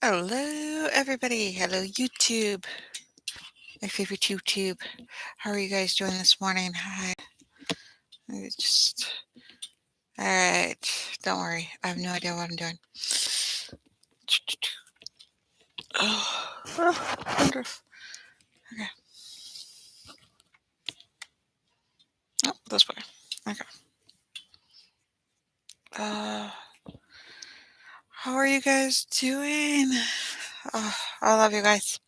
Hello, everybody. Hello, YouTube. My favorite YouTube. How are you guys doing this morning? Hi. All right. Don't worry. I have no idea what I'm doing. Oh, wonderful. Okay. Oh, this way. Okay. Uh, how are you guys doing? Oh, I love you guys.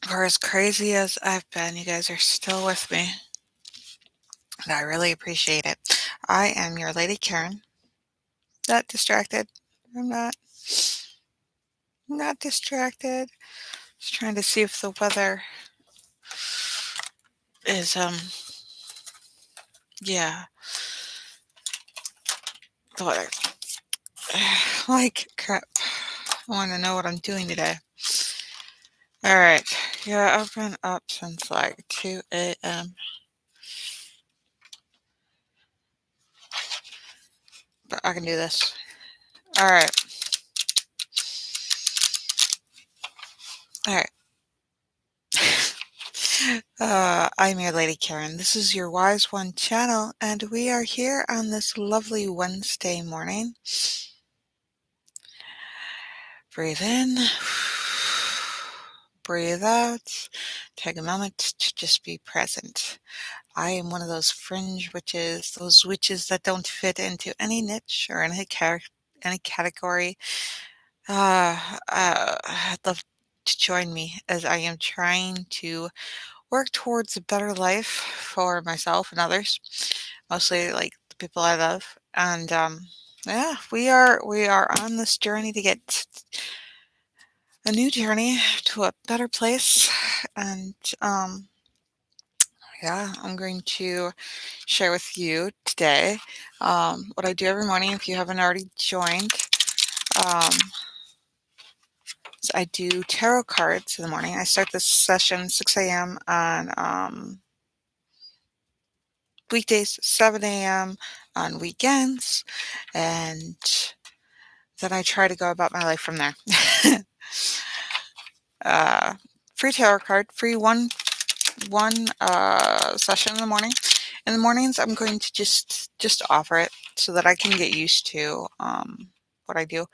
For as crazy as I've been, you guys are still with me. And I really appreciate it. I am your lady Karen. Not distracted. I'm not. Not distracted. Just trying to see if the weather is yeah, the weather. Like crap. I want to know what I'm doing today. All right. Yeah, I've been up since like 2 a.m. But I can do this. All right. All right. I'm your lady Karen. This is your Wise One channel, and we are here on this lovely Wednesday morning. Breathe in, breathe out. Take a moment to just be present. I am one of those fringe witches, those witches that don't fit into any niche or any category. I'd love to join me as I am trying to work towards a better life for myself and others, mostly like the people I love. And yeah, we are on this journey to get a new journey to a better place. And yeah, I'm going to share with you today what I do every morning. If you haven't already joined, um, is I do tarot cards in the morning. I start this session 6 a.m. on weekdays, 7 a.m. on weekends, and then I try to go about my life from there. uh, Free tarot card, free one session in the morning. In the mornings, I'm going to just offer it so that I can get used to what I do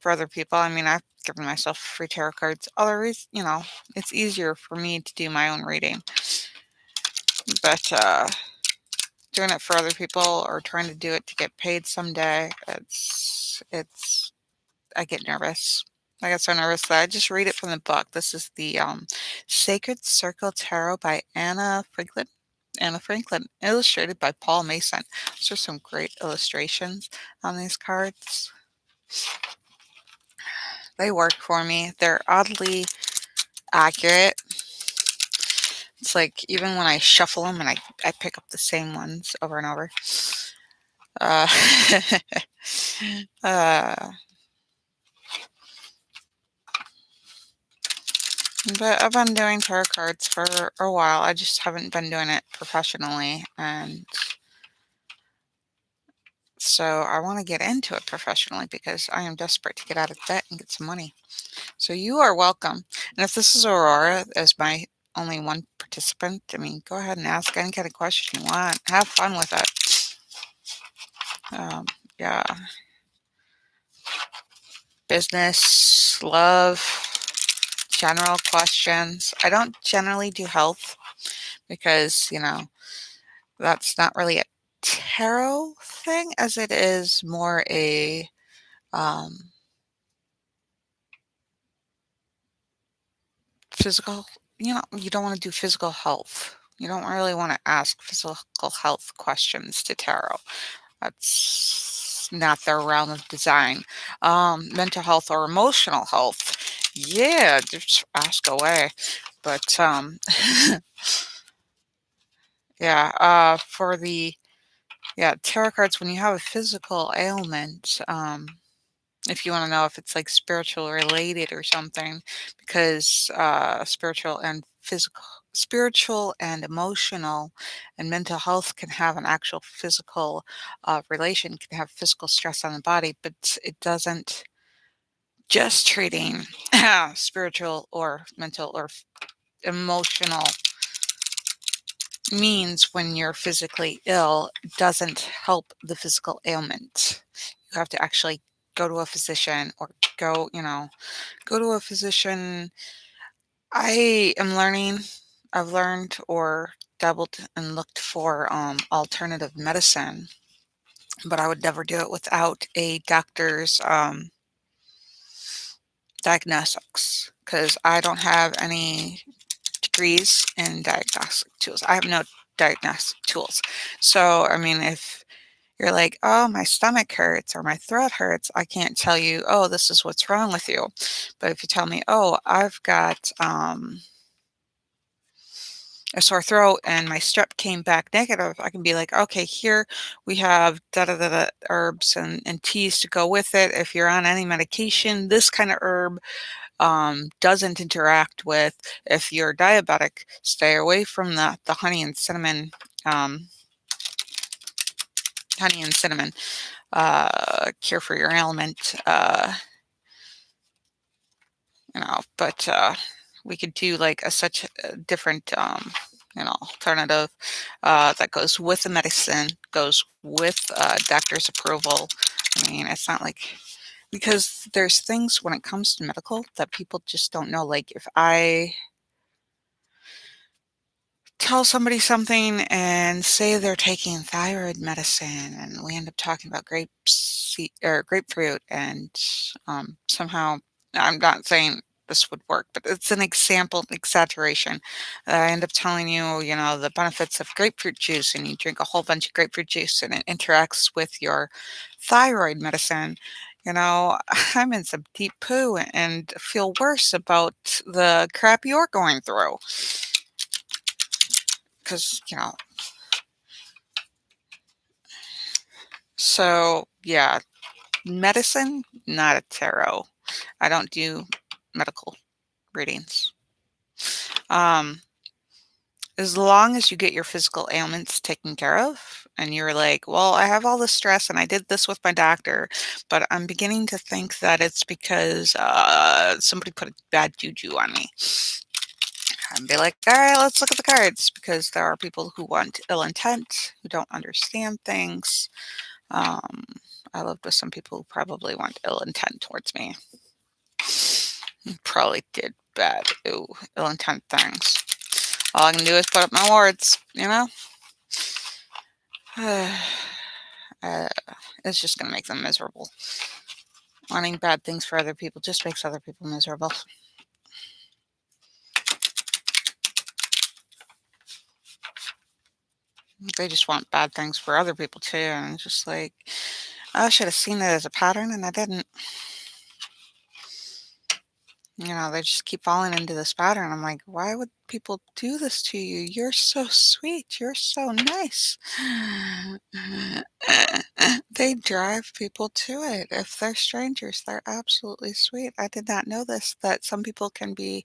for other people. I mean, I've given myself free tarot cards. Other reasons, it's easier for me to do my own reading, but doing it for other people or trying to do it to get paid someday, it's I get nervous. I get so nervous that I just read it from the book. This is the Sacred Circle Tarot by Anna Franklin. Anna Franklin, illustrated by Paul Mason. Those are some great illustrations on these cards. They work for me. They're oddly accurate. It's like even when I shuffle them and I pick up the same ones over and over. Uh, uh, but I've been doing tarot cards for a while. I just haven't been doing it professionally. And so I want to get into it professionally because I am desperate to get out of debt and get some money. So you are welcome. And if this is Aurora as my only one participant, I mean, go ahead and ask any kind of question you want. Have fun with it. Yeah. Business, love, general questions. I don't generally do health because, that's not really a tarot thing as it is more a physical, you don't want to do physical health. You don't really want to ask physical health questions to tarot. That's not their realm of design. Mental health or emotional health. Yeah, just ask away. But yeah, for the tarot cards, when you have a physical ailment, if you want to know if it's like spiritual related or something, because spiritual and physical spiritual and emotional and mental health can have an actual physical relation, can have physical stress on the body, but it doesn't just treating spiritual or mental or emotional means when you're physically ill doesn't help the physical ailment. You have to actually go to a physician or go to a physician. I am learning, I've learned or dabbled and looked for alternative medicine, but I would never do it without a doctor's diagnostics because I don't have any degrees in diagnostic tools. I have no diagnostic tools. So, I mean, if you're like, oh, my stomach hurts or my throat hurts, I can't tell you, oh, this is what's wrong with you. But if you tell me, oh, I've got a sore throat and my strep came back negative, I can be like, okay, here we have da da da da herbs and teas to go with it. If you're on any medication, this kind of herb doesn't interact with. If you're diabetic, stay away from the honey and cinnamon. Um, honey and cinnamon cure for your ailment. But we could do like such a different alternative that goes with the medicine, goes with doctor's approval. I mean, it's not like because there's things when it comes to medical that people just don't know. Like if I tell somebody something and say they're taking thyroid medicine and we end up talking about or grapefruit and somehow I'm not saying this would work, but it's an example exaggeration. I end up telling you, the benefits of grapefruit juice and you drink a whole bunch of grapefruit juice and it interacts with your thyroid medicine. I'm in some deep poo and feel worse about the crap you're going through because so yeah, medicine, not a tarot. I don't do medical readings. um as long as you get your physical ailments taken care of and you're like, well, I have all this stress and I did this with my doctor, but I'm beginning to think that it's because somebody put a bad juju on me, and be like, all right, let's look at the cards, because there are people who want ill intent, who don't understand things. Um, I lived with some people who probably want ill intent towards me. Probably did bad, ill intent things. All I can do is put up my wards. uh, it's just going to make them miserable. Wanting bad things for other people just makes other people miserable. They just want bad things for other people too. And it's just like, I should have seen it as a pattern and I didn't. They just keep falling into this pattern. I'm like, why would people do this to you? You're so sweet. You're so nice. They drive people to it. If they're strangers, they're absolutely sweet. I did not know this, that some people can be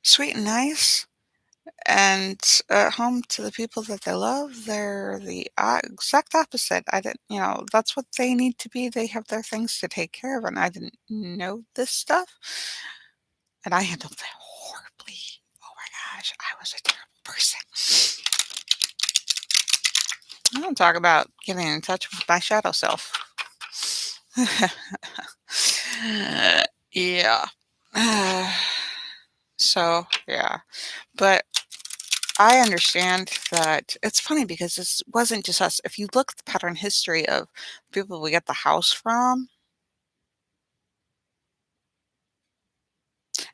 sweet and nice, and at home to the people that they love, they're the exact opposite. I didn't, that's what they need to be. They have their things to take care of, and I didn't know this stuff. And I handled it horribly. Oh my gosh, I was a terrible person. I don't talk about getting in touch with my shadow self. Yeah. So, yeah. But I understand that it's funny because this wasn't just us. If you look at the pattern history of people we get the house from,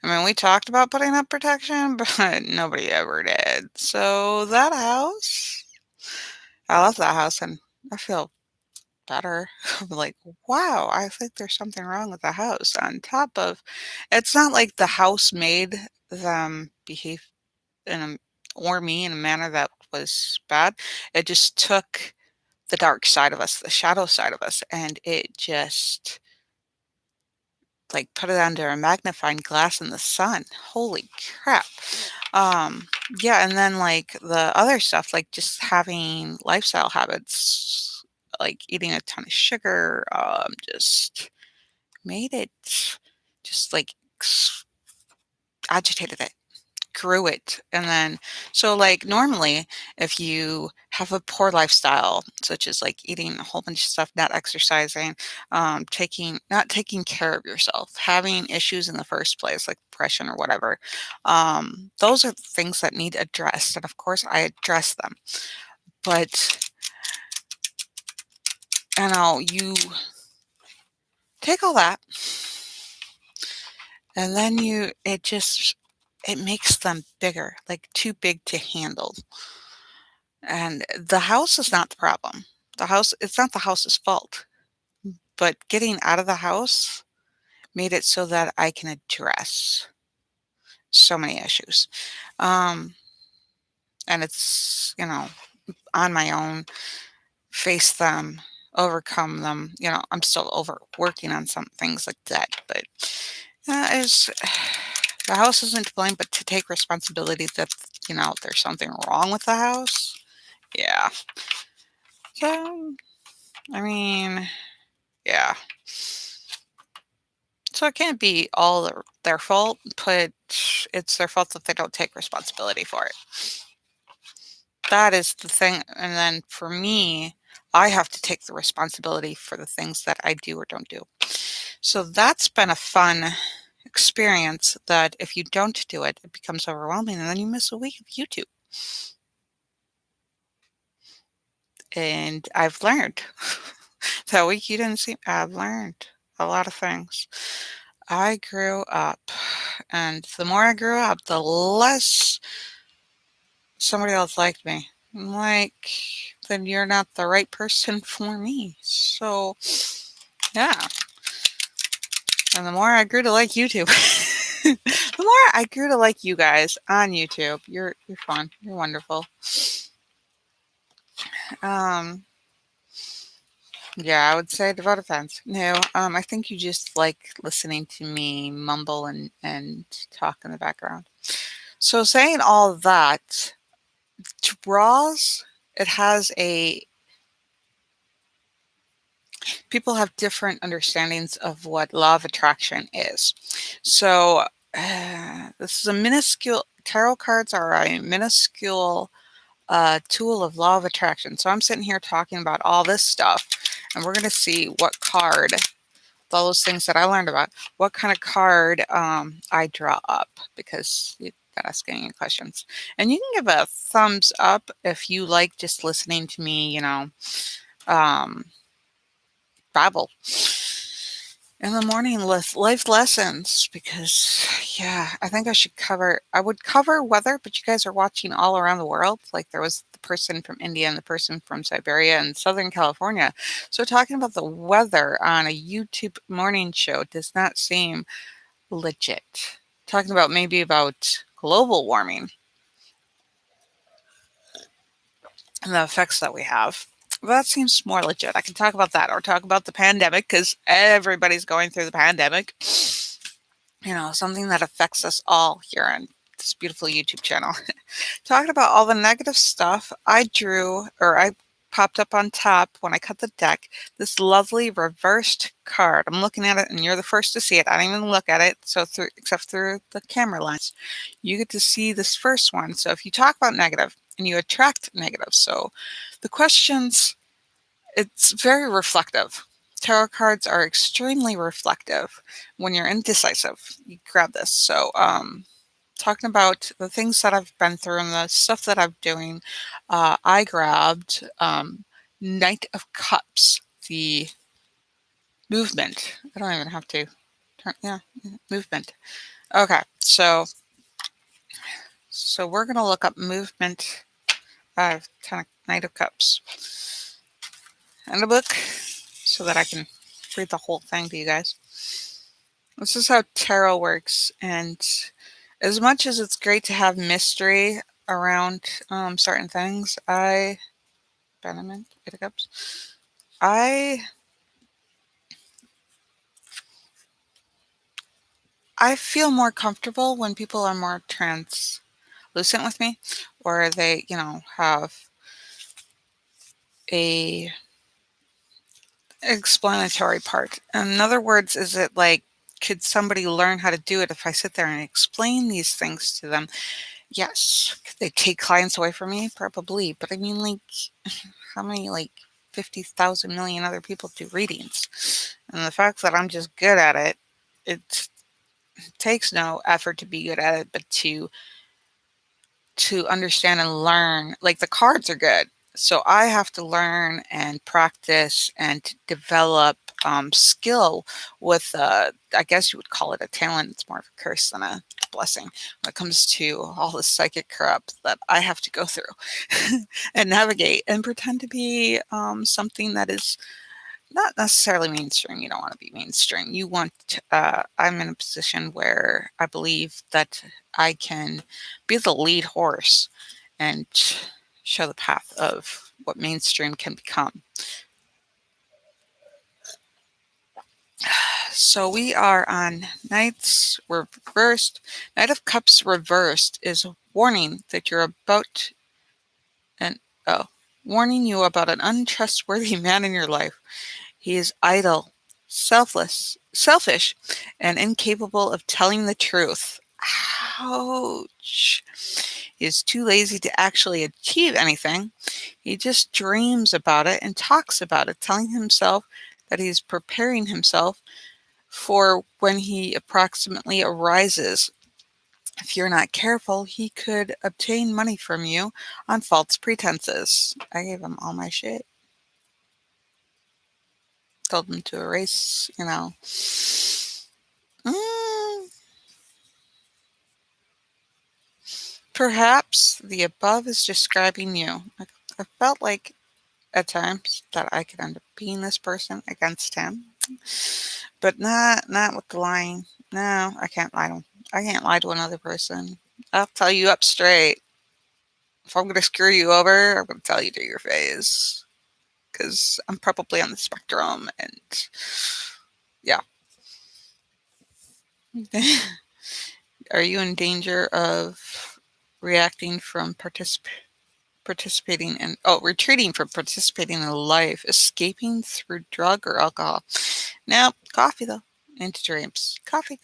I mean, we talked about putting up protection, but nobody ever did. So that house, I love that house and I feel better. I'm like, wow, I think there's something wrong with the house. On top of, it's not like the house made them behave in or me in a manner that was bad. It just took the dark side of us, the shadow side of us, and it just like put it under a magnifying glass in the sun. Holy crap. Um, yeah, and then like the other stuff, like just having lifestyle habits, like eating a ton of sugar, just made it just like agitated it, grew it. And then, so like normally, if you have a poor lifestyle, such as like eating a whole bunch of stuff, not exercising, not taking care of yourself, having issues in the first place, like depression or whatever, those are things that need addressed. And of course, I address them. But you take all that, and then it makes them bigger, like too big to handle. And the house is not the problem. It's not the house's fault, but getting out of the house made it so that I can address so many issues. Um, and it's, on my own, face them, overcome them. I'm still working on some things like that, but is the house isn't to blame, but to take responsibility that, there's something wrong with the house. Yeah. So, I mean, yeah. So it can't be all their fault, but it's their fault that they don't take responsibility for it. That is the thing. And then for me, I have to take the responsibility for the things that I do or don't do. So that's been a fun experience that if you don't do it, it becomes overwhelming and then you miss a week of YouTube. And I've learned that week you didn't see, I've learned a lot of things. I grew up, and the more I grew up, the less somebody else liked me. I'm like, then you're not the right person for me. So, yeah. And the more I grew to like YouTube, the more I grew to like you guys on YouTube. You're fun. You're wonderful. Um, yeah, I would say devoted fans. No, I think you just like listening to me mumble and talk in the background. So saying all that, draws, it has people have different understandings of what law of attraction is. So this is a minuscule, tarot cards are a minuscule tool of law of attraction. So I'm sitting here talking about all this stuff, and we're going to see what card, all those things that I learned about, what kind of card I draw up, because you got asking you questions. And you can give a thumbs up if you like just listening to me, um, babble in the morning, life lessons, because yeah, I think I would cover weather, but you guys are watching all around the world. Like there was the person from India and the person from Siberia and Southern California. So talking about the weather on a YouTube morning show does not seem legit. Talking about maybe about global warming and the effects that we have. That seems more legit. I can talk about that or talk about the pandemic because everybody's going through the pandemic. Something that affects us all here on this beautiful YouTube channel. Talking about all the negative stuff, I popped up on top when I cut the deck, this lovely reversed card. I'm looking at it and you're the first to see it. I don't even look at it, except through the camera lens. You get to see this first one. So if you talk about negative and you attract negative, so the questions, it's very reflective. Tarot cards are extremely reflective. When you're indecisive, you grab this. So, talking about the things that I've been through and the stuff that I'm doing, I grabbed Knight of Cups, the movement. I don't even have to turn, yeah, movement. Okay, so we're going to look up movement, Knight of Cups in a book so that I can read the whole thing to you guys. This is how tarot works, and as much as it's great to have mystery around certain things, Eight of Cups, I I feel more comfortable when people are more translucent with me, or they, have a explanatory part. In other words, is it like, could somebody learn how to do it if I sit there and explain these things to them? Yes. Could they take clients away from me? Probably. But I mean, like, how many, like, 50,000 million other people do readings? And the fact that I'm just good at it, it takes no effort to be good at it, but to understand and learn. Like, the cards are good. So I have to learn and practice and develop skill with, I guess you would call it a talent. It's more of a curse than a blessing when it comes to all the psychic crap that I have to go through and navigate and pretend to be something that is not necessarily mainstream. You don't want to be mainstream. You want, I'm in a position where I believe that I can be the lead horse and show the path of what mainstream can become. So we are on Knights reversed. Knight of Cups reversed is a warning that you're about an, oh, warning you about an untrustworthy man in your life. He is idle, selfish, and incapable of telling the truth. Ouch. He is too lazy to actually achieve anything. He just dreams about it and talks about it, telling himself that he's preparing himself for when he approximately arises. If you're not careful, he could obtain money from you on false pretenses. I gave him all my shit. Told him to erase, Mm, perhaps the above is describing you. I felt like at times that I could end up being this person against him, but not with the lying. No, I can't lie to him. I can't lie to another person. I'll tell you up straight. If I'm going to screw you over, I'm going to tell you to your face because I'm probably on the spectrum, and yeah. Are you in danger of reacting from participating in retreating from participating in life, escaping through drug or alcohol? No, coffee though. Into dreams. Coffee.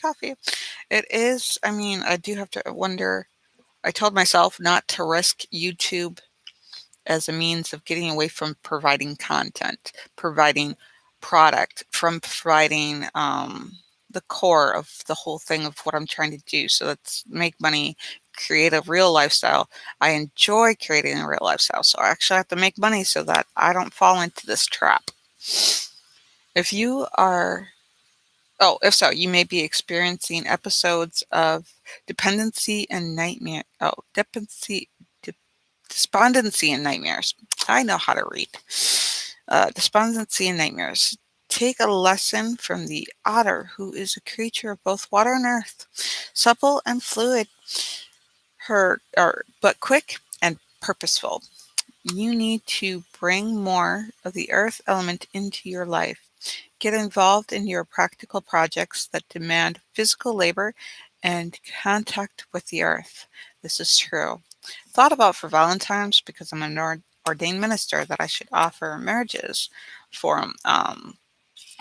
It is, I mean, I do have to wonder. I told myself not to risk YouTube as a means of getting away from providing content, providing product, from providing the core of the whole thing of what I'm trying to do. So let's make money, create a real lifestyle. I enjoy creating a real lifestyle. So I actually have to make money so that I don't fall into this trap. If you are, if so, you may be experiencing episodes of dependency and nightmare. Despondency and nightmares. I know how to read. Despondency and nightmares. Take a lesson from the otter, who is a creature of both water and earth, supple and fluid, but quick and purposeful. You need to bring more of the earth element into your life. Get involved in your practical projects that demand physical labor and contact with the earth. This is true. Thought about for Valentine's, because I'm an ordained minister, that I should offer marriages for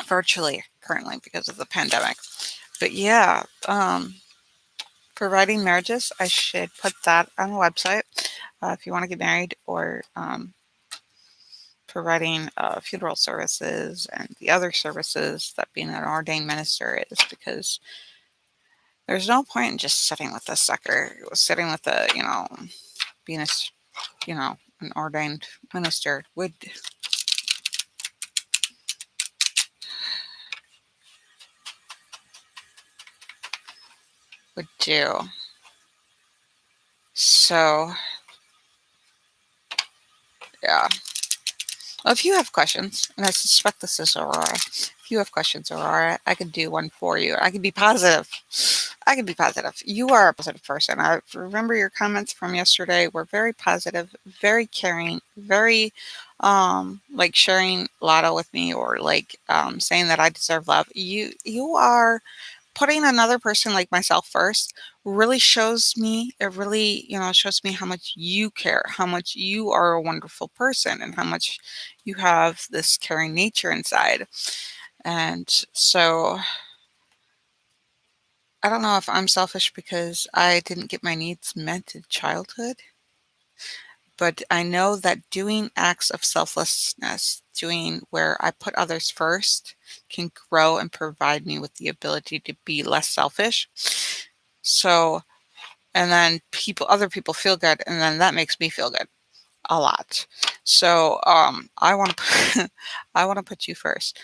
virtually currently because of the pandemic. But yeah, providing marriages, I should put that on the website if you want to get married, or providing funeral services and the other services that being an ordained minister is, because there's no point in just sitting with a sucker, sitting with a, being a, an ordained minister would do. So, yeah. Well, if you have questions, and I suspect this is Aurora, if you have questions, Aurora, I could do one for you. I could be positive. You are a positive person. I remember your comments from yesterday were very positive, very caring, very like sharing Lotto with me, or like saying that I deserve love. You are putting another person like myself first really shows me, it really, shows me how much you care, how much you are a wonderful person, and how much you have this caring nature inside. And so I don't know if I'm selfish because I didn't get my needs met in childhood, but I know that doing acts of selflessness, doing where I put others first, can grow and provide me with the ability to be less selfish. So, and then other people feel good, and then that makes me feel good a lot. So, I want to, I want to put you first.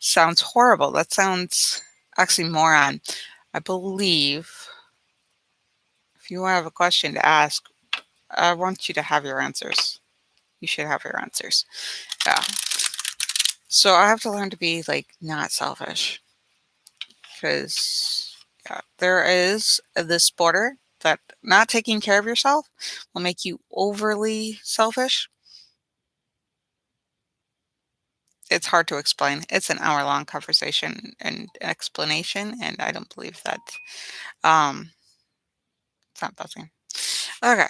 Sounds horrible. That sounds oxymoron. I believe if you have a question to ask, I want you to have your answers. You should have your answers. Yeah. So I have to learn to be like not selfish because yeah, there is this border that not taking care of yourself will make you overly selfish. It's hard to explain. It's an hour-long conversation and explanation, and I don't believe that. Um, it's not buzzing. Okay.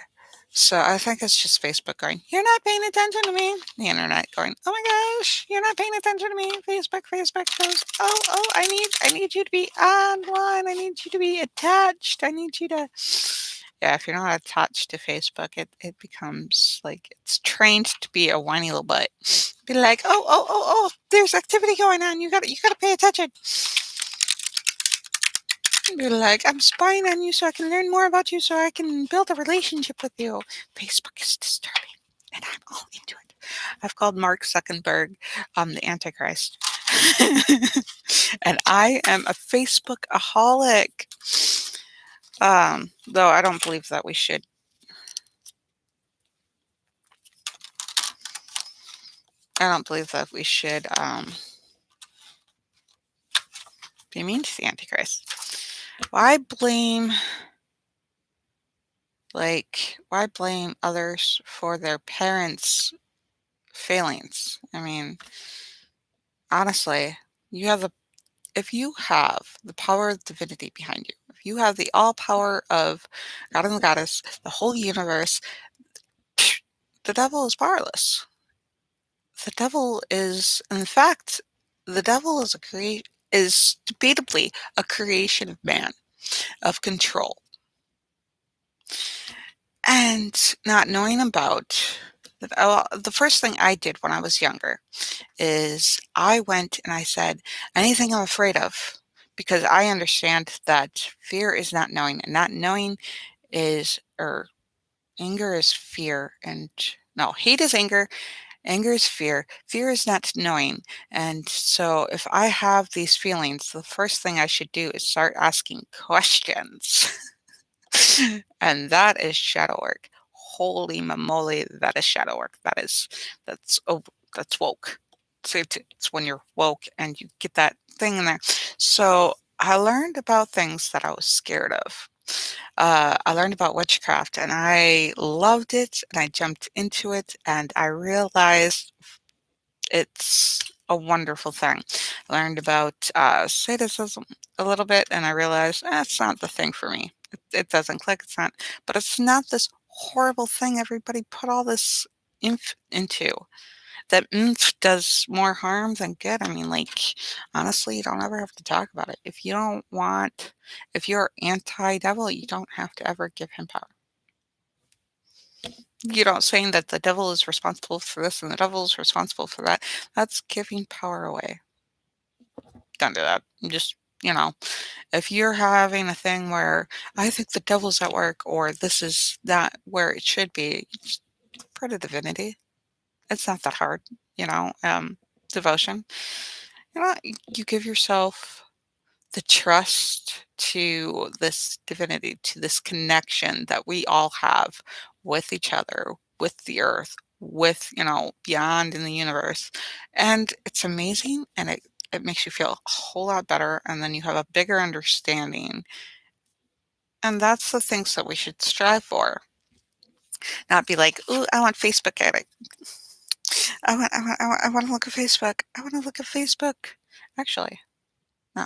So I think it's just Facebook going, "You're not paying attention to me." The internet going, "Oh my gosh, you're not paying attention to me." Facebook goes, "Oh, I need you to be online. I need you to be attached. I need you to." Yeah, if you're not attached to Facebook, it becomes like it's trained to be a whiny little butt. Be like, "Oh, there's activity going on. You got to pay attention." Be like, "I'm spying on you so I can learn more about you so I can build a relationship with you." Facebook is disturbing, and I'm all into it. I've called Mark Zuckerberg the Antichrist. And I am a Facebook-aholic. Though I don't believe that we should. I don't believe that we should be mean to the Antichrist. Why blame others for their parents' failings? I mean, honestly, you have the if you have the power of divinity behind you, if you have the all power of God and the goddess, the whole universe, the devil is powerless. The devil is, in fact, the devil is debatably a creation of man, of control. And not knowing about the first thing I did when I was younger is I went and I said, anything I'm afraid of, because I understand that fear is not knowing, and not knowing or anger is fear, and no, hate is anger, anger is fear, fear is not knowing. And so if I have these feelings, the first thing I should do is start asking questions. And that is shadow work. Holy moly, that is shadow work. That's oh, that's woke. So it's when you're woke and you get that thing in there. So I learned about things that I was scared of. I learned about witchcraft and I loved it and I jumped into it and I realized it's a wonderful thing. I learned about sadism a little bit, and I realized it's not the thing for me. It doesn't click. It's not, but it's not this horrible thing everybody put all this into. That does more harm than good. I mean, like honestly, you don't ever have to talk about it. If you're anti-devil, you don't have to ever give him power. You don't saying that the devil is responsible for this and the devil is responsible for that. That's giving power away. Don't do that. Just, you know, if you're having a thing where I think the devil's at work or this is not where it should be, just pray to divinity. It's not that hard, you know. Devotion. You give yourself the trust to this divinity, to this connection that we all have with each other, with the earth, with, beyond in the universe. And it's amazing and it makes you feel a whole lot better. And then you have a bigger understanding. And that's the things that we should strive for. Not be like, ooh, I want Facebook edit. I want to look at Facebook. I want to look at Facebook. Actually, no.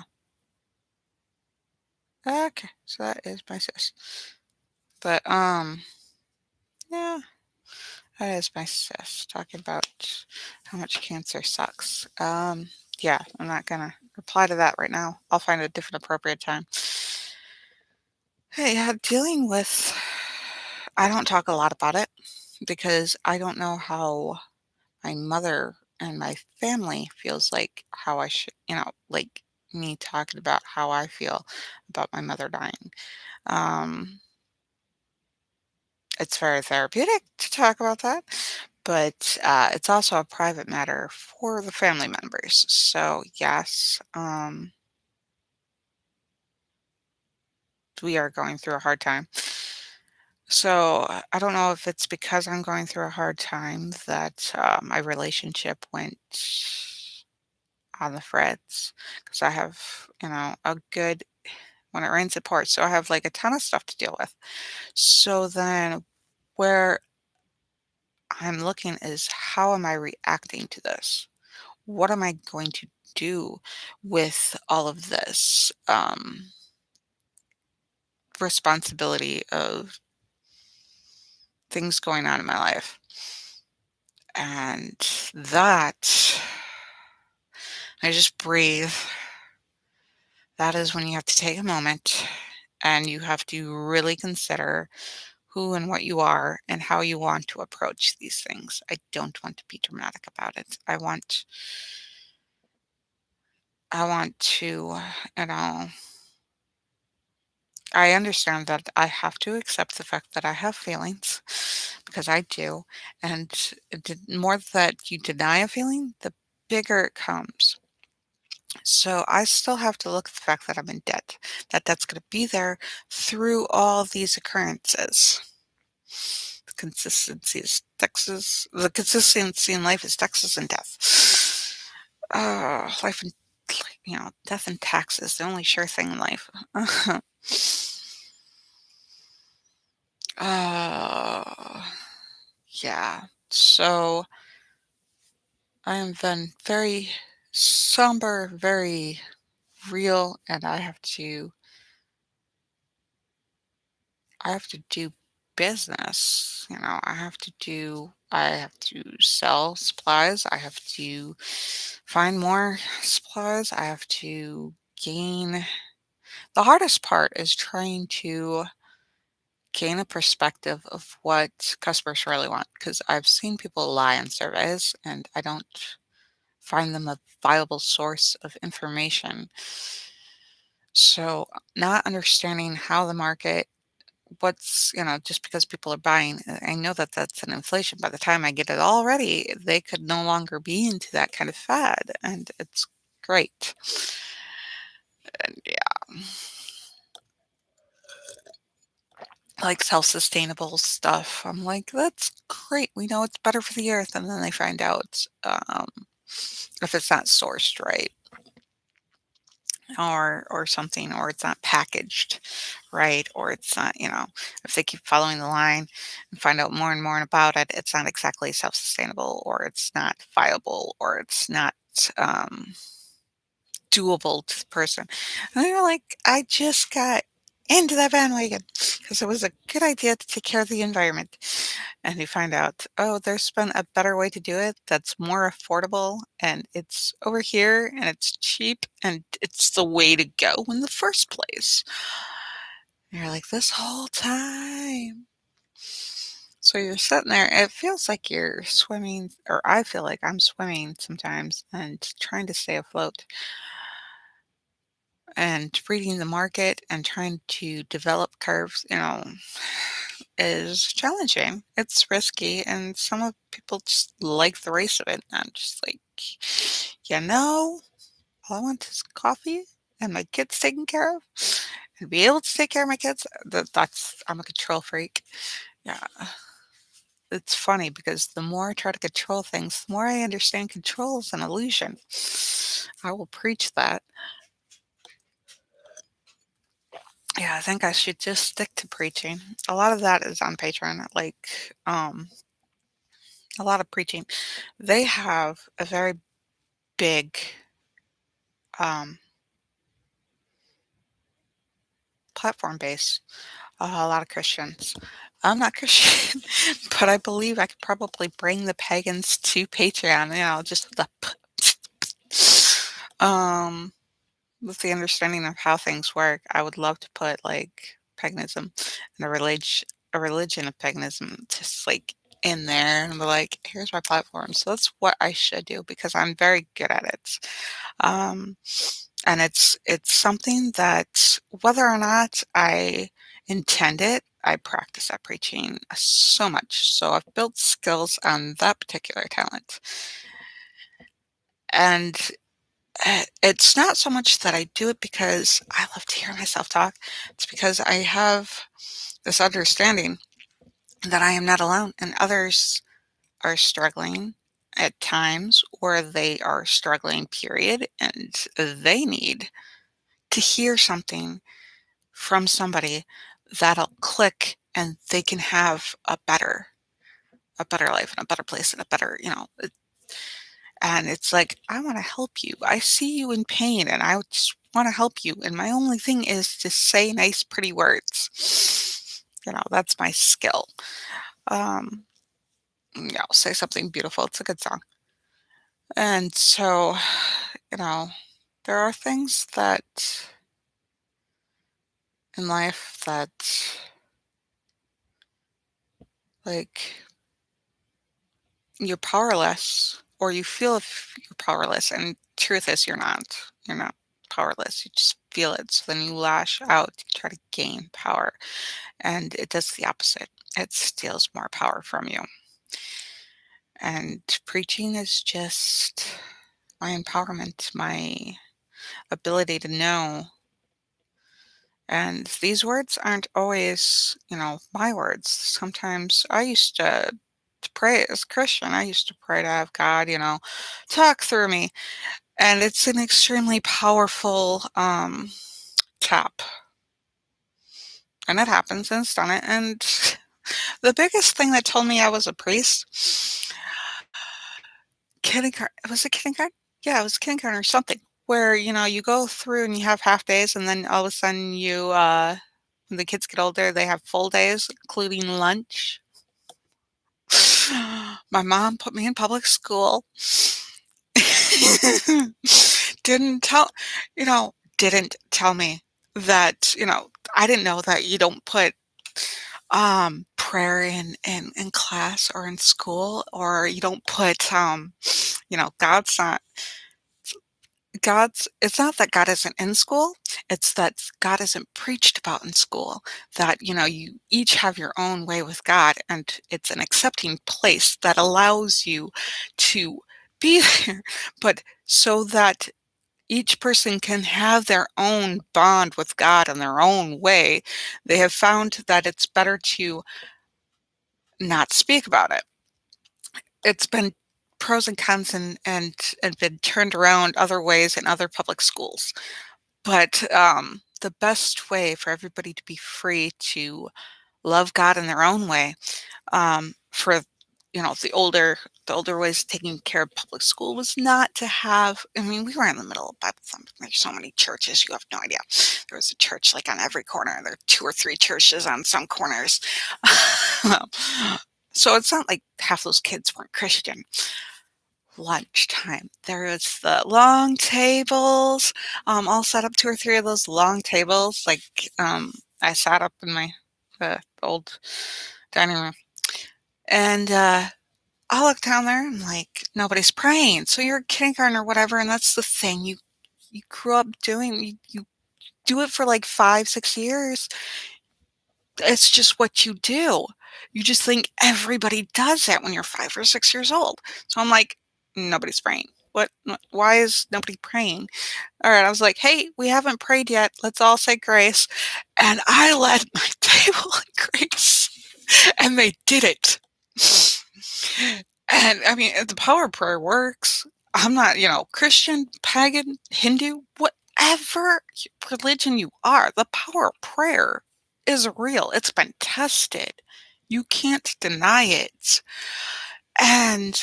Okay, so that is my sis. But, yeah, that is my sis talking about how much cancer sucks. Yeah, I'm not gonna reply to that right now. I'll find a different appropriate time. Hey, yeah, dealing with I don't talk a lot about it because I don't know how my mother and my family feels like how I should, like me talking about how I feel about my mother dying. Um, it's very therapeutic to talk about that, but it's also a private matter for the family members. So, yes, we are going through a hard time. So, I don't know if it's because I'm going through a hard time that my relationship went on the fritz because I have, a good when it rains, it pours. So I have like a ton of stuff to deal with. So then where I'm looking is how am I reacting to this? What am I going to do with all of this responsibility of things going on in my life? And that, I just breathe. That is when you have to take a moment and you have to really consider who and what you are and how you want to approach these things. I don't want to be dramatic about it. I want to, you know, I understand that I have to accept the fact that I have feelings because I do. And the more that you deny a feeling, the bigger it comes. So I still have to look at the fact that I'm in debt, that that's going to be there through all these occurrences. The consistency in life is taxes and death. Life and death and taxes, the only sure thing in life. uh, yeah. So I am then very somber, very real, and I have to do business. I have to sell supplies. I have to find more supplies. I have to gain. The hardest part is trying to gain a perspective of what customers really want because I've seen people lie in surveys and I don't find them a viable source of information. So, not understanding how the market just because people are buying, I know that that's an inflation. By the time I get it all ready, they could no longer be into that kind of fad, and it's great. And yeah, like self-sustainable stuff. I'm like, that's great. We know it's better for the earth, and then they find out if it's not sourced right or something, or it's not packaged right, or it's not, if they keep following the line and find out more and more about it, it's not exactly self-sustainable, or it's not viable, or it's not um, doable to the person. And they're like, I just got into that bandwagon because it was a good idea to take care of the environment. And you find out, oh, there's been a better way to do it that's more affordable and it's over here and it's cheap and it's the way to go in the first place. And you're like, this whole time. So you're sitting there, it feels like you're swimming, or I feel like I'm swimming sometimes and trying to stay afloat and reading the market and trying to develop curves, is challenging. It's risky, and some of people just like the race of it. And I'm just like, all I want is coffee and my kids taken care of, and be able to take care of my kids. I'm a control freak. Yeah, it's funny because the more I try to control things, the more I understand control is an illusion. I will preach that. Yeah, I think I should just stick to preaching. A lot of that is on Patreon, like a lot of preaching. They have a very big um platform base. A lot of Christians. I'm not Christian, but I believe I could probably bring the pagans to Patreon, just um, with the understanding of how things work. I would love to put like paganism and a religion of paganism just like in there and be like, here's my platform. So that's what I should do because I'm very good at it. Um, and it's something that whether or not I intend it, I practice that preaching so much. So I've built skills on that particular talent. And it's not so much that I do it because I love to hear myself talk. It's because I have this understanding that I am not alone and others are struggling at times or they are struggling, period, and they need to hear something from somebody that'll click and they can have a better life and a better place and a better, and it's like, I want to help you. I see you in pain and I just want to help you. And my only thing is to say nice, pretty words. That's my skill. Um, say something beautiful. It's a good song. And so, you know, there are things that in life that like you're powerless or you feel if you're powerless and truth is you're not powerless, you just feel it, so then you lash out to try to gain power and it does the opposite. It steals more power from you, and preaching is just my empowerment, my ability to know. And these words aren't always, my words. Sometimes I used to pray as a Christian. I used to pray to have God, talk through me. And it's an extremely powerful tap. And it happens and it's done it. And the biggest thing that told me I was a priest, kindergarten, was it kindergarten? Yeah, it was kindergarten or something. Where, you go through and you have half days and then all of a sudden when the kids get older, they have full days, including lunch. My mom put me in public school. Didn't tell, didn't tell me that, I didn't know that you don't put prayer in class or in school, or you don't put God's not God's it's not that God isn't in school, it's that God isn't preached about in school, that, you each have your own way with God, and it's an accepting place that allows you to be there, but so that each person can have their own bond with God in their own way, they have found that it's better to not speak about it. It's been pros and cons and been turned around other ways in other public schools. But, the best way for everybody to be free to love God in their own way, for, the older ways of taking care of public school was not to have, I mean, we were in the middle of Bible thump. There's so many churches, you have no idea. There was a church, like, on every corner. There are 2 or 3 churches on some corners. So it's not like half those kids weren't Christian. Lunchtime. There was the long tables, all set up, 2 or 3 of those long tables, like, I sat up in my the old dining room, and, I look down there and, like, nobody's praying, so you're a kindergarten or whatever, and that's the thing you grew up doing, you do it for, like, 5, 6 years. It's just what you do. You just think everybody does that when you're 5 or 6 years old. So I'm like, "Nobody's praying. Why is nobody praying?" Alright, I was like, "Hey, we haven't prayed yet. Let's all say grace." And I led my table in grace, and they did it. And, I mean, the power of prayer works. I'm not, Christian, pagan, Hindu, whatever religion you are, the power of prayer is real. It's been tested. You can't deny it. And,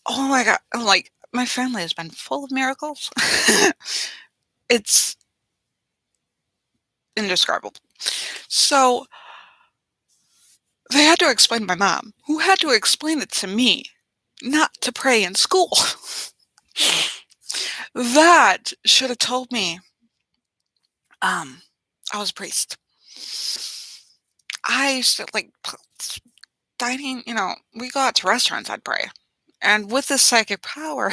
oh my god, like, my family has been full of miracles. It's indescribable. So they had to explain to my mom, who had to explain it to me, not to pray in school. That should have told me, um, I was a priest. I used to like dining, we go out to restaurants, I'd pray. And with this psychic power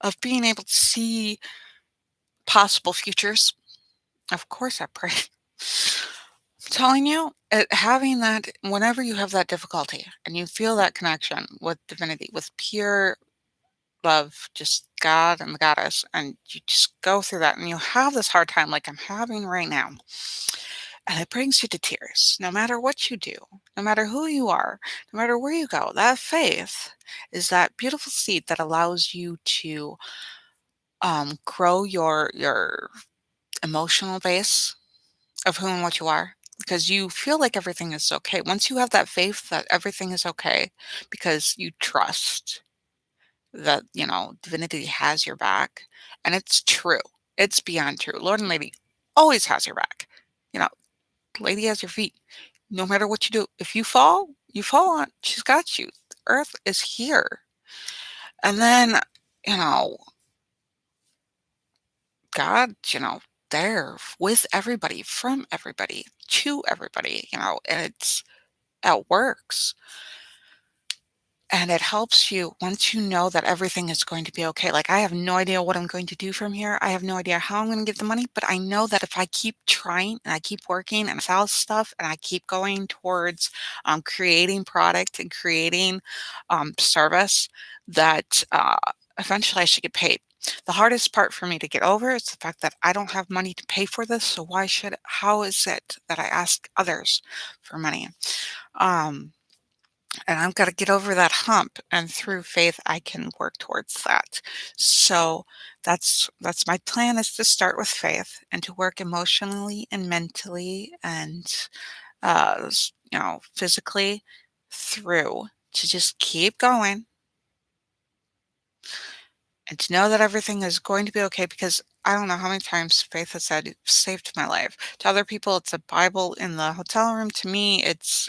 of being able to see possible futures, of course I pray. I'm telling you, having that, whenever you have that difficulty and you feel that connection with divinity, with pure love, just God and the goddess, and you just go through that and you have this hard time like I'm having right now, and it brings you to tears, no matter what you do, no matter who you are, no matter where you go, that faith is that beautiful seed that allows you to grow your emotional base of who and what you are, because you feel like everything is okay. Once you have that faith that everything is okay, because you trust that, divinity has your back, and it's true. It's beyond true. Lord and Lady always has your back. You know, Lady has your feet. No matter what you do, if you fall on. She's got you. The earth is here. And then, you know, God, there with everybody, from everybody, to everybody, and it works. And it helps you once you know that everything is going to be okay. Like, I have no idea what I'm going to do from here. I have no idea how I'm going to get the money, but I know that if I keep trying and I keep working and I sell stuff and I keep going towards creating product and creating service, that eventually I should get paid. The hardest part for me to get over is the fact that I don't have money to pay for this. So how is it that I ask others for money? Um, and I've got to get over that hump, and through faith I can work towards that. So that's my plan, is to start with faith and to work emotionally and mentally and physically through, to just keep going and to know that everything is going to be okay, because I don't know how many times faith has said, "You've saved my life." To other people it's a Bible in the hotel room. To me it's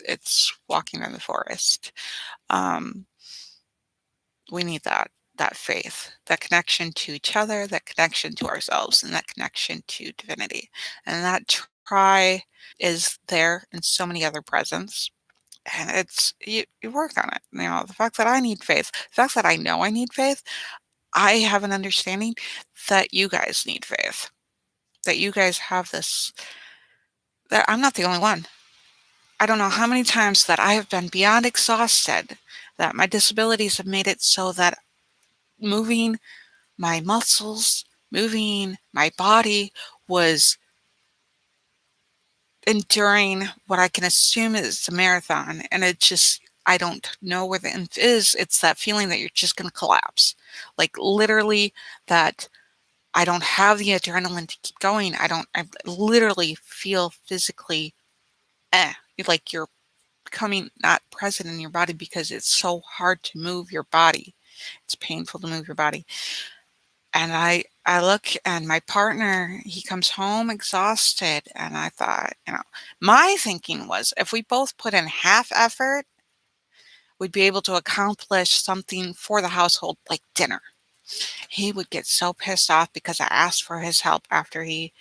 walking in the forest. um we need that faith, that connection to each other, that connection to ourselves, and that connection to divinity. And that try is there in so many other presents. And you work on it. The fact that I need faith, the fact that I know I need faith, I have an understanding that you guys need faith. That you guys have this, that I'm not the only one. I don't know how many times that I have been beyond exhausted, that my disabilities have made it so that moving my muscles, moving my body was enduring what I can assume is a marathon. And I don't know where the end is. It's that feeling that you're just going to collapse. Like, literally, that I don't have the adrenaline to keep going. I literally feel physically, like you're becoming not present in your body, because it's so hard to move your body. It's painful to move your body. And I look, and my partner, he comes home exhausted, and I thought, my thinking was, if we both put in half effort, we'd be able to accomplish something for the household, like dinner. He would get so pissed off because I asked for his help after he,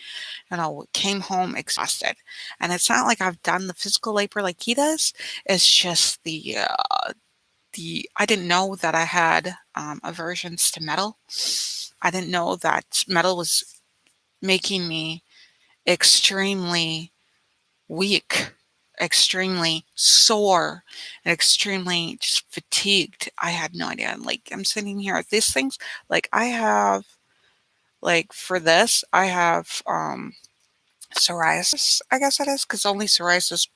came home exhausted. And it's not like I've done the physical labor like he does. It's just the I didn't know that I had aversions to metal. I didn't know that metal was making me extremely weak, extremely sore, and extremely just fatigued. I had no idea. Like, I'm sitting here at these things. Like, I have, like, for this, I have psoriasis, I guess it is, because only psoriasis,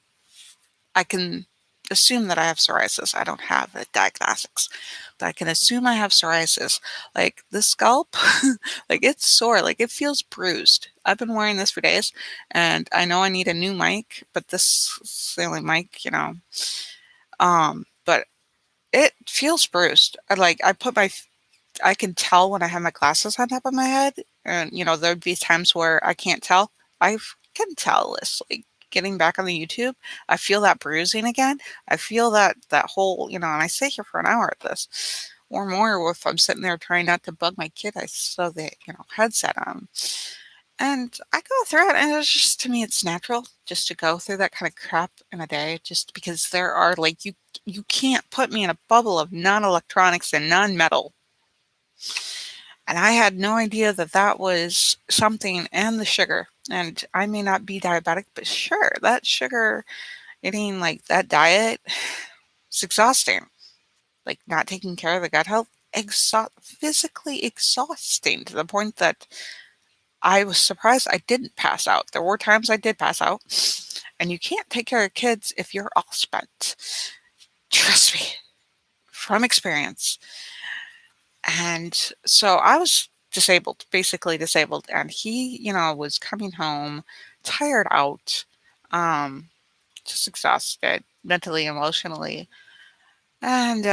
I can assume that I have psoriasis. I don't have the diagnostics, but I can assume I have psoriasis. Like, the scalp, like, it's sore, like, it feels bruised. I've been wearing this for days, and I know I need a new mic, but this is the only mic, but it feels bruised. I can tell when I have my glasses on top of my head, and there'd be times where I can't tell. I've can tell it's like getting back on the YouTube. I feel that bruising again. I feel that whole, and I sit here for an hour at this or more if I'm sitting there trying not to bug my kid. I still the, headset on. And I go through it, and it's just to me, it's natural just to go through that kind of crap in a day, just because there are like you can't put me in a bubble of non-electronics and non-metal. And I had no idea that that was something, and the sugar. And I may not be diabetic, but sure, that sugar, eating like that diet, it's exhausting. Like not taking care of the gut health, physically exhausting to the point that I was surprised I didn't pass out. There were times I did pass out, and you can't take care of kids if you're all spent. Trust me, from experience. And so I was disabled, basically disabled, and he, was coming home tired out, um, just exhausted mentally, emotionally. And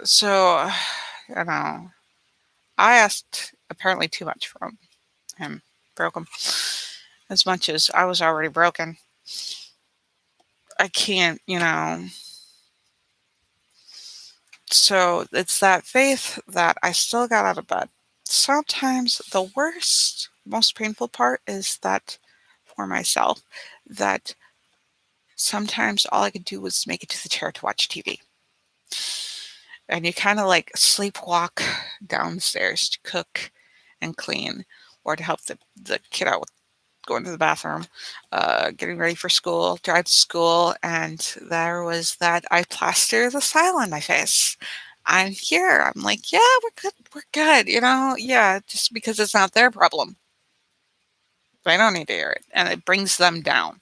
so, you know, I asked apparently too much from him, broke him as much as I was already broken. I can't, So it's that faith that I still got out of bed. Sometimes the worst, most painful part is that for myself, that sometimes all I could do was make it to the chair to watch TV. And you kind of like sleepwalk downstairs to cook and clean or to help the kid out with going to the bathroom, getting ready for school, drive to school, and there was that eye plaster the smile on my face. I'm here. I'm like, yeah, we're good. We're good. Yeah, just because it's not their problem. They don't need to hear it. And it brings them down.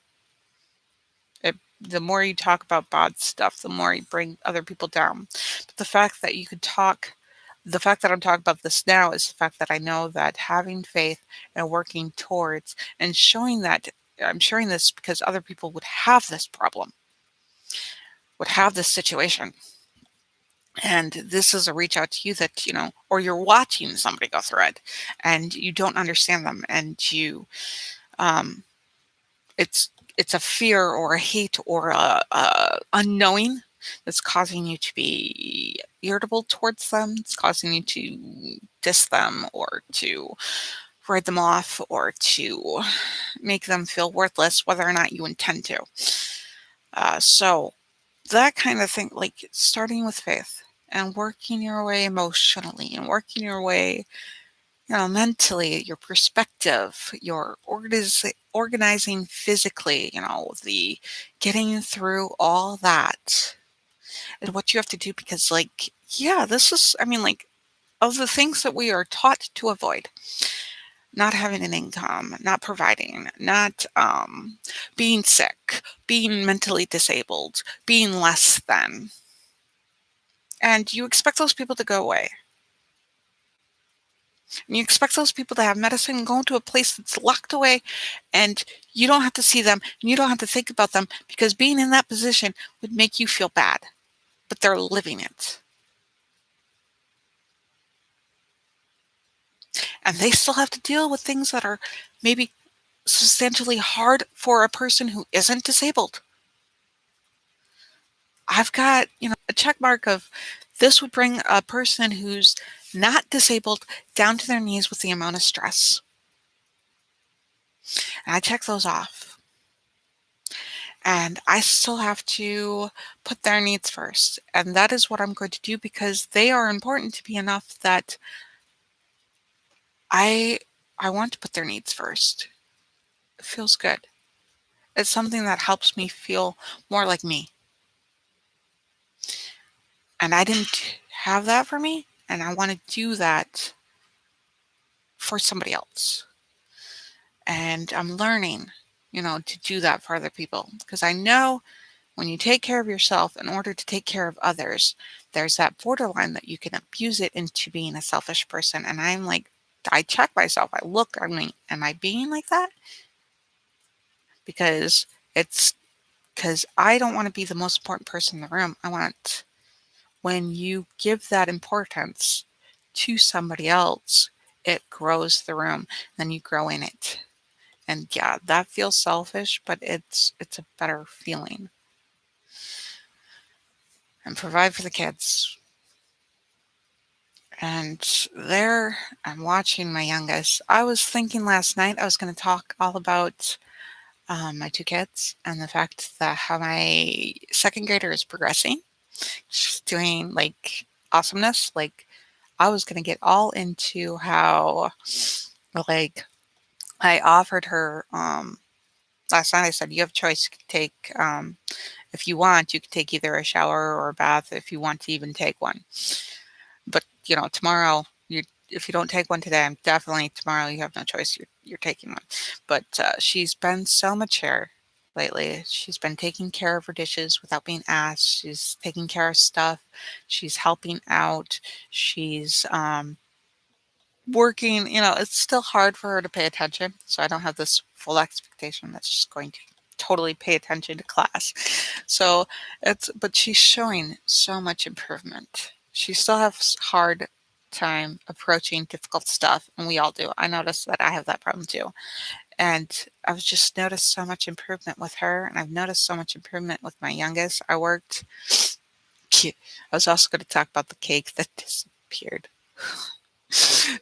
The more you talk about bad stuff, the more you bring other people down. But the fact that I'm talking about this now is the fact that I know that having faith and working towards and showing that I'm sharing this because other people would have this problem, would have this situation. And this is a reach out to you that, or you're watching somebody go through it and you don't understand them, and um, it's it's a fear or a hate or a unknowing that's causing you to be irritable towards them. It's causing you to diss them or to write them off or to make them feel worthless, whether or not you intend to. So that kind of thing, like starting with faith and working your way emotionally and working your way, mentally, your perspective, your organizing physically, the getting through all that is what you have to do because, like, yeah, this is, I mean, like, of the things that we are taught to avoid, not having an income, not providing, not being sick, being mentally disabled, being less than. And you expect those people to go away. And you expect those people to have medicine and go into a place that's locked away, and you don't have to see them and you don't have to think about them because being in that position would make you feel bad. But they're living it. And they still have to deal with things that are maybe substantially hard for a person who isn't disabled. I've got, a check mark of this would bring a person who's not disabled down to their knees with the amount of stress. And I check those off. And I still have to put their needs first. And that is what I'm going to do because they are important to me enough that I I want to put their needs first. It feels good. It's something that helps me feel more like me. And I didn't have that for me, and I want to do that for somebody else. And I'm learning, to do that for other people because I know when you take care of yourself in order to take care of others, there's that borderline that you can abuse it into being a selfish person. And I'm like, I check myself. I look, I mean, am I being like that? Because it's because I don't want to be the most important person in the room. I want when you give that importance to somebody else, it grows the room, then you grow in it. And yeah, that feels selfish, but it's a better feeling. And provide for the kids. And there, I'm watching my youngest. I was thinking last night I was going to talk all about my two kids and the fact that how my second grader is progressing. She's doing like awesomeness. Like I was going to get all into how like I offered her last night. I said you have a choice. You can take if you want, you can take either a shower or a bath if you want to even take one. But tomorrow you if you don't take one today, I'm definitely tomorrow you have no choice. You're taking one. But she's been so mature lately. She's been taking care of her dishes without being asked. She's taking care of stuff. She's helping out. She's working. It's still hard for her to pay attention. So I don't have this full expectation that she's going to totally pay attention to class. So but she's showing so much improvement. She still has hard time approaching difficult stuff, and we all do. I noticed that I have that problem too. And I've just noticed so much improvement with her, and I've noticed so much improvement with my youngest. I was also going to talk about the cake that disappeared.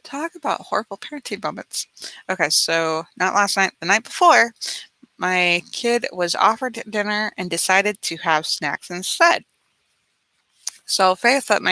Talk about horrible parenting moments. Okay, so not last night, the night before, my kid was offered dinner and decided to have snacks instead. So Faith thought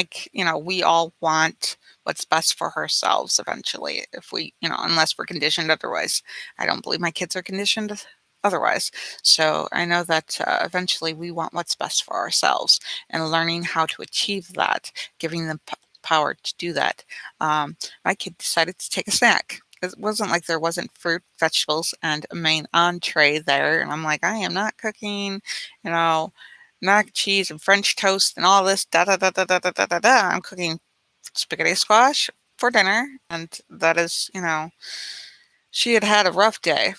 we all want what's best for ourselves eventually, if unless we're conditioned otherwise. I don't believe my kids are conditioned otherwise. So I know that eventually we want what's best for ourselves and learning how to achieve that, giving them power to do that. My kid decided to take a snack. It wasn't like there wasn't fruit, vegetables, and a main entree there. And I'm like, I am not cooking, you know, mac and cheese and French toast and all this da da da da da da da da da. I'm cooking spaghetti squash for dinner, and that is, she had had a rough day,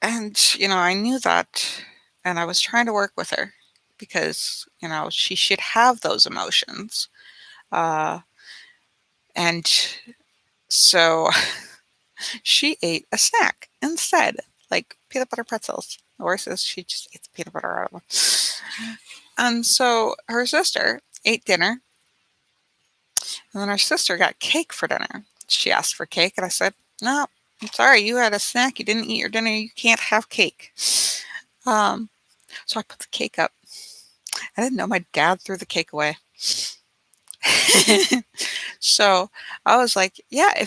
and I knew that, and I was trying to work with her because she should have those emotions, uh, and so she ate a snack instead, like peanut butter pretzels. Or says she just ate the peanut butter out of them. And so her sister ate dinner. And then our sister got cake for dinner. She asked for cake, and I said, "No, I'm sorry, you had a snack. You didn't eat your dinner. You can't have cake." Um, so I put the cake up. I didn't know my dad threw the cake away. So I was like, "Yeah,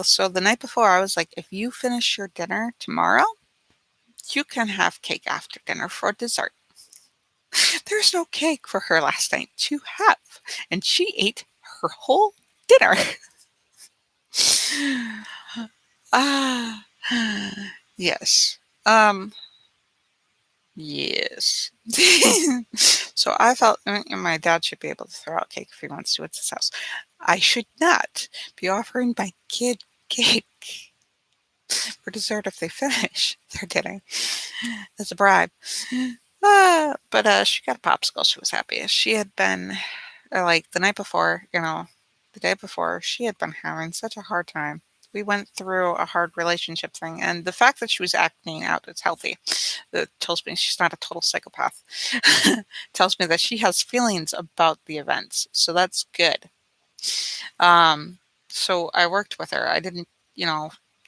so the night before, I was like, if you finish your dinner tomorrow, you can have cake after dinner for dessert." There's no cake for her last night to have, and she ate her whole dinner. Ah, yes. Yes. So I felt my dad should be able to throw out cake if he wants to at his house. I should not be offering my kid cake for dessert if they finish their dinner as a bribe. But she got a popsicle. She was happy. She had been like the night before, the day before, she had been having such a hard time. We went through a hard relationship thing, and the fact that she was acting out is healthy. It tells me she's not a total psychopath. Tells me that she has feelings about the events, so that's good. Um, so I worked with her. I didn't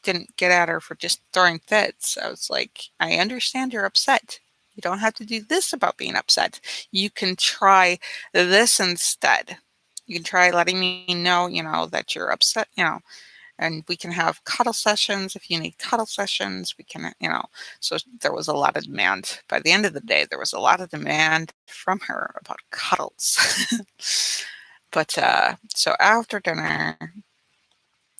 get at her for just throwing fits. I was like, I understand you're upset. You don't have to do this about being upset. You can try this instead. You can try letting me know, that you're upset, and we can have cuddle sessions if you need cuddle sessions. We can, so there was a lot of demand. By the end of the day, there was a lot of demand from her about cuddles. But so after dinner,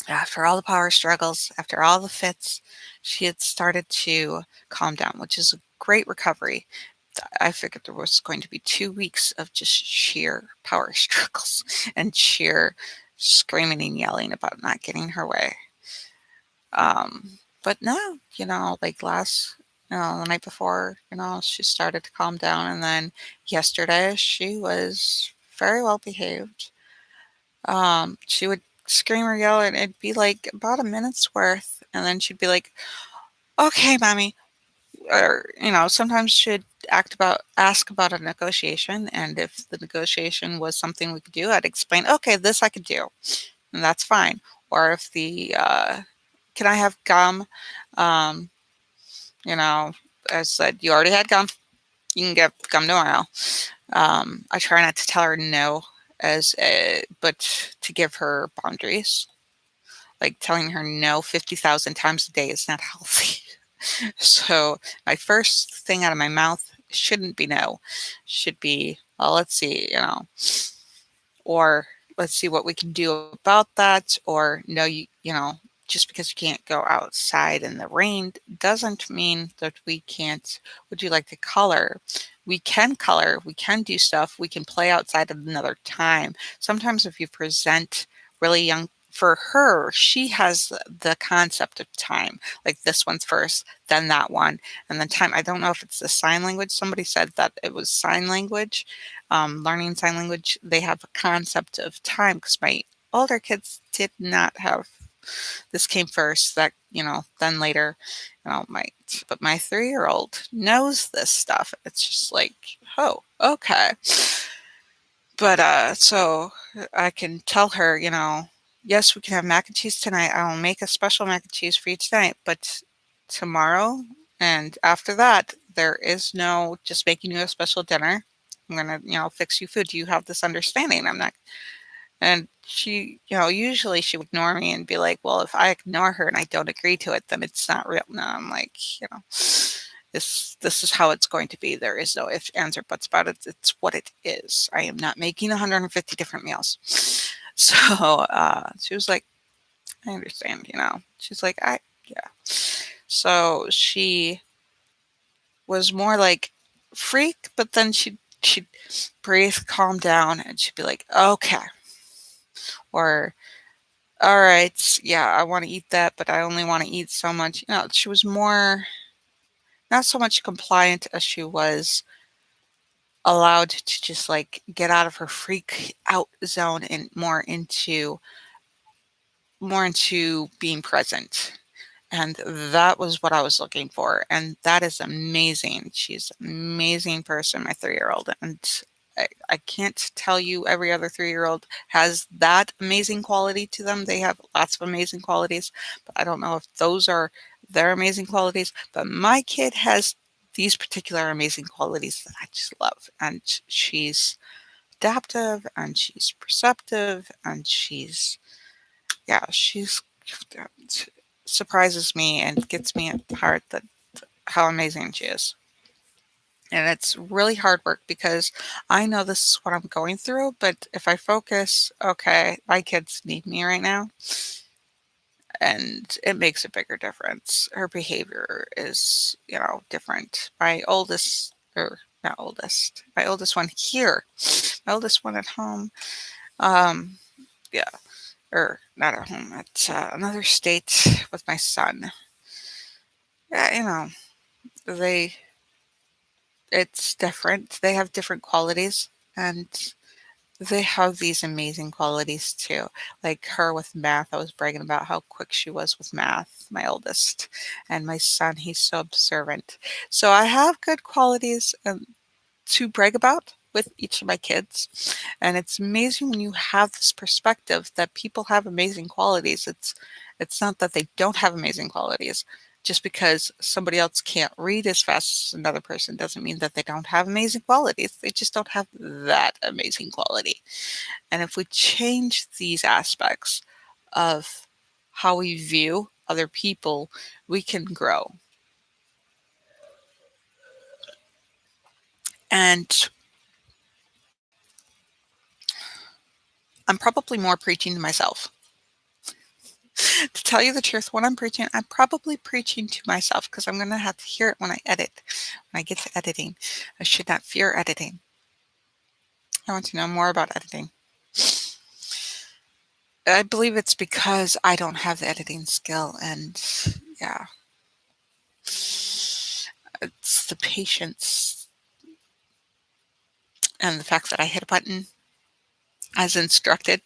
after all the power struggles, after all the fits, she had started to calm down, which is a great recovery. I figured there was going to be 2 weeks of just sheer power struggles and sheer screaming and yelling about not getting her way. But no, like the night before, she started to calm down. And then yesterday, she was very well behaved. She would scream or yell, and it'd be like about a minute's worth. And then she'd be like, Okay, mommy. Or, sometimes should ask about a negotiation. And if the negotiation was something we could do, I'd explain, okay, this I could do, and that's fine. Or if can I have gum? Um, you know, I said, you already had gum. You can get gum tomorrow. I try not to tell her no, but to give her boundaries. Like telling her no 50,000 times a day is not healthy. So my first thing out of my mouth shouldn't be no. Should be, well, let's see, or let's see what we can do about that. Or no, just because you can't go outside in the rain doesn't mean that we can't. Would you like to color? We can color, we can do stuff, we can play outside at another time. Sometimes if you present really young, for her, she has the concept of time, like this one's first, then that one, and then time. I don't know if it's the sign language. Somebody said that it was sign language, learning sign language. They have a concept of time because my older kids did not have. This came first, that, then later, my, but my 3-year-old knows this stuff. It's just like, oh, okay. But so I can tell her, yes, we can have mac and cheese tonight. I will make a special mac and cheese for you tonight, but tomorrow and after that, there is no just making you a special dinner. I'm gonna, fix you food. Do you have this understanding? I'm not. And she, usually she would ignore me and be like, well, if I ignore her and I don't agree to it, then it's not real. No, I'm like, this is how it's going to be. There is no ifs, ands, or buts about it. It's what it is. I am not making 150 different meals. So she was like, I understand, She's like, yeah. So she was more like freak, but then she'd breathe, calm down, and she'd be like, okay. Or all right, yeah, I want to eat that, but I only want to eat so much. She was more, not so much compliant as she was allowed to just like get out of her freak out zone and more into being present. And that was what I was looking for. And that is amazing. She's an amazing person, my 3-year-old. And I can't tell you every other 3-year-old has that amazing quality to them. They have lots of amazing qualities, but I don't know if those are their amazing qualities. But my kid has these particular amazing qualities that I just love. And she's adaptive and she's perceptive and she's surprises me and gets me at the heart that how amazing she is. And it's really hard work because I know this is what I'm going through, but if I focus, okay, my kids need me right now, and it makes a bigger difference. Her behavior is, different. My oldest one here, my oldest one at home, um, yeah, or not at home, at another state with my son. Yeah, they it's different. They have different qualities, and they have these amazing qualities too. Like her with math, I was bragging about how quick she was with math, my oldest. And my son, he's so observant. So I have good qualities to brag about with each of my kids. And it's amazing when you have this perspective that people have amazing qualities. It's not that they don't have amazing qualities. Just because somebody else can't read as fast as another person doesn't mean that they don't have amazing qualities. They just don't have that amazing quality. And if we change these aspects of how we view other people, we can grow. And I'm probably more preaching to myself. To tell you the truth, when I'm preaching, I'm probably preaching to myself because I'm going to have to hear it when I edit. When I get to editing, I should not fear editing. I want to know more about editing. I believe it's because I don't have the editing skill, and yeah, it's the patience and the fact that I hit a button as instructed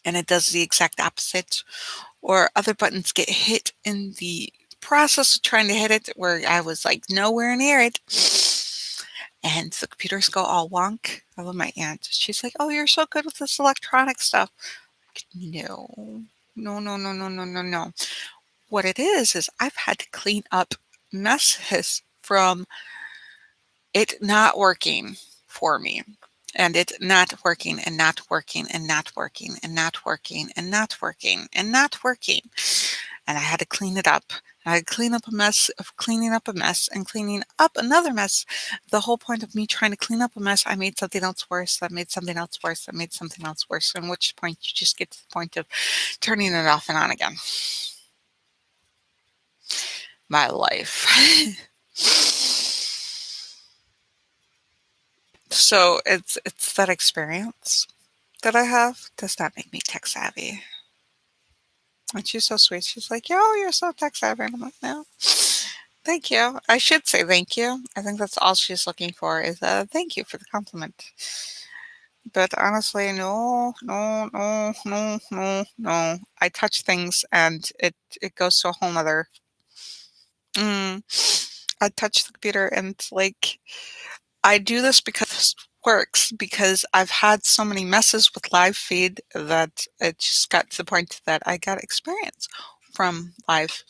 and it does the exact opposite, or other buttons get hit in the process of trying to hit it where I was like nowhere near it. And the computers go all wonk. I love my aunt. She's like, "Oh, you're so good with this electronic stuff." No, no, no, no, no, no, no, no. What it is I've had to clean up messes from it not working for me. And it not working and not working and not working and not working and not working and not working. And I had to clean it up. I had to clean up a mess of cleaning up a mess and cleaning up another mess. The whole point of me trying to clean up a mess, I made something else worse. That made something else worse. That made something else worse. And which point you just get to the point of turning it off and on again. My life. So it's that experience that I have does not make me tech savvy. And she's so sweet. She's like, "Yo, you're so tech savvy." And I'm like, "No, thank you." I should say thank you. I think that's all she's looking for is a thank you for the compliment. But honestly, no, no, no, no, no, no. I touch things and it goes to a whole nother. Mm, I touch the computer and like I do this because this works because I've had so many messes with live feed that it just got to the point that I got experience from live.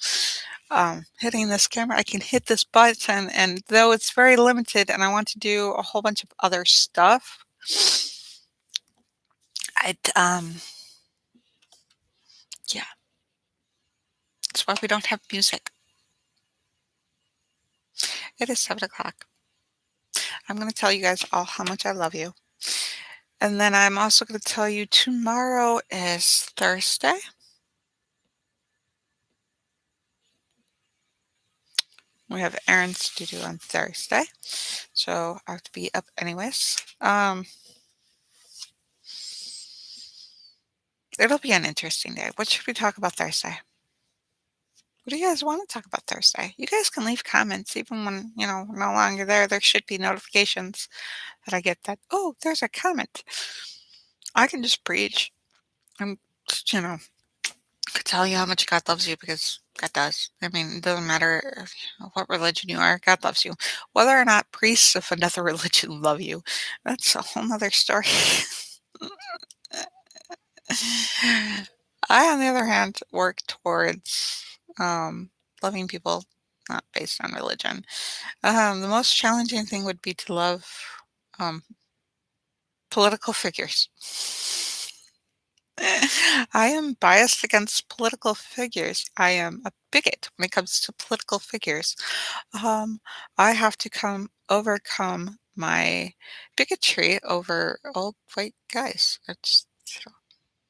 Hitting this camera, I can hit this button, and though it's very limited, and I want to do a whole bunch of other stuff, I'd yeah, that's why we don't have music. It is 7 o'clock. I'm going to tell you guys all how much I love you, and then I'm also going to tell you tomorrow is Thursday. We have errands to do on Thursday, so I have to be up anyways. It'll be an interesting day. What should we talk about Thursday? What do you guys want to talk about Thursday? You guys can leave comments even when, we're no longer there. There should be notifications that I get that, oh, there's a comment. I can just preach. I'm, could tell you how much God loves you because God does. I mean, it doesn't matter what religion you are, God loves you. Whether or not priests of another religion love you, that's a whole nother story. I, on the other hand, work towards loving people not based on religion. The most challenging thing would be to love um, political figures. I am biased against political figures. I am a bigot when it comes to political figures. Um, I have to overcome my bigotry over old white guys. It's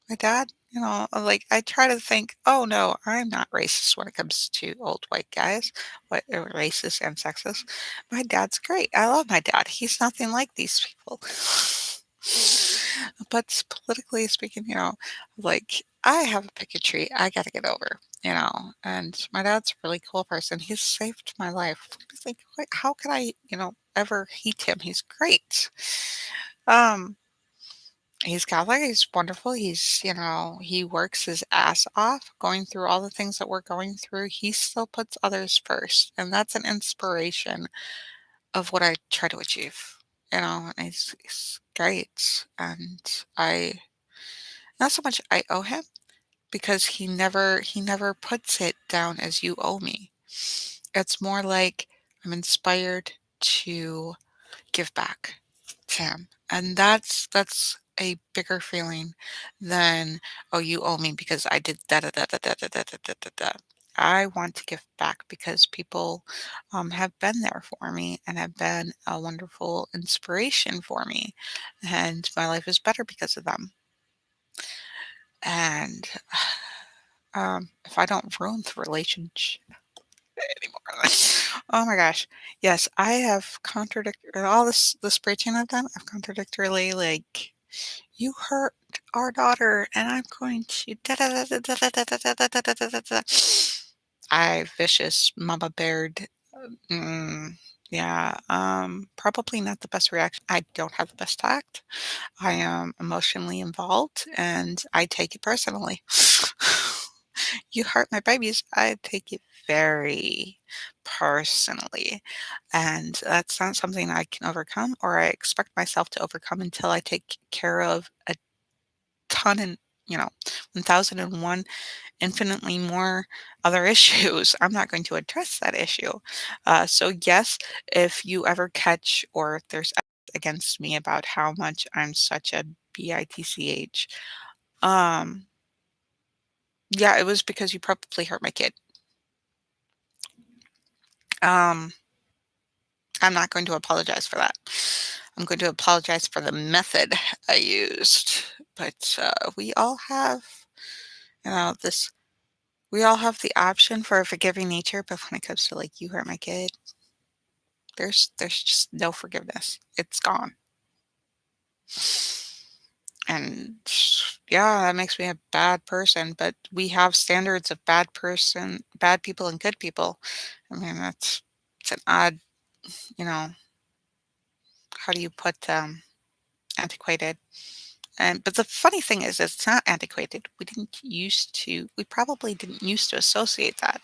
my dad, like I try to think, oh no, I'm not racist when it comes to old white guys, what racist and sexist. My dad's great. I love my dad. He's nothing like these people. But politically speaking, like I have a bigotry I got to get over, and my dad's a really cool person. He's saved my life. It's like, how could I, ever hate him? He's great. Um, He's Catholic, he's wonderful, he works his ass off going through all the things that we're going through. He still puts others first, and that's an inspiration of what I try to achieve, and he's great, and I not so much I owe him because he never puts it down as you owe me. It's more like I'm inspired to give back to him. And that's a bigger feeling than, "Oh, you owe me because I did da da da da da da da da da da da." I want to give back because people, have been there for me and have been a wonderful inspiration for me, and my life is better because of them. And, if I don't ruin the relationship anymore. Oh my gosh. Yes, I have all this preaching I've done, I've contradictorily like, "You hurt our daughter, and I'm going to da da da da da da da da da da da da da da." I vicious mama bared. Mm, yeah, probably not the best reaction. I don't have the best tact. I am emotionally involved, and I take it personally. You hurt my babies, I take it very personally. And that's not something I can overcome or I expect myself to overcome until I take care of a ton and, 1001 infinitely more other issues. I'm not going to address that issue. So, yes, if you ever catch or if there's against me about how much I'm such a bitch, um, yeah, it was because you probably hurt my kid. Um, I'm not going to apologize for that. I'm going to apologize for the method I used. But we all have, this. We all have the option for a forgiving nature, but when it comes to like you hurt my kid, there's just no forgiveness. It's gone. And yeah, that makes me a bad person, but we have standards of bad people and good people. I mean, it's an odd, you know, how do you put antiquated? And but the funny thing is it's not antiquated. We probably didn't used to associate that.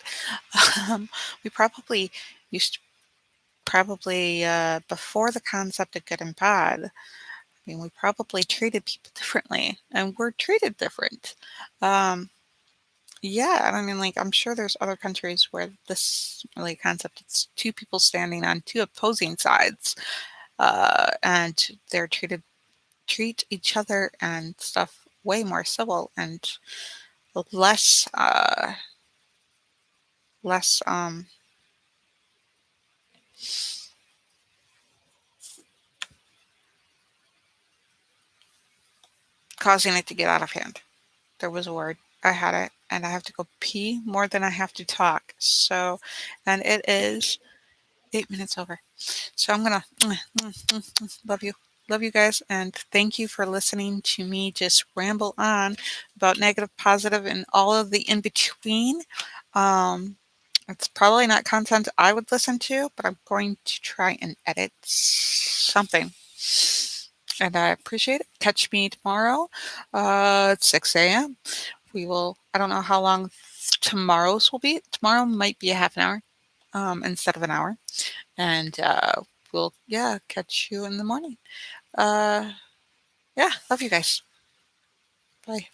Um, we probably used to probably before the concept of good and bad. I mean, we probably treated people differently, and we're treated different. Um, yeah, and I mean, like, I'm sure there's other countries where this really concept, it's two people standing on two opposing sides, and treat each other and stuff way more civil and less, less, causing it to get out of hand. There was a word. I had it, and I have to go pee more than I have to talk. So, and it is 8 minutes over. So I'm gonna love you. Love you guys, and thank you for listening to me just ramble on about negative, positive, and all of the in between. Um, it's probably not content I would listen to, but I'm going to try and edit something. And I appreciate it. Catch me tomorrow at 6 a.m. I don't know how long tomorrow's will be. Tomorrow might be a half an hour instead of an hour. And yeah, catch you in the morning. Uh, yeah, love you guys. Bye.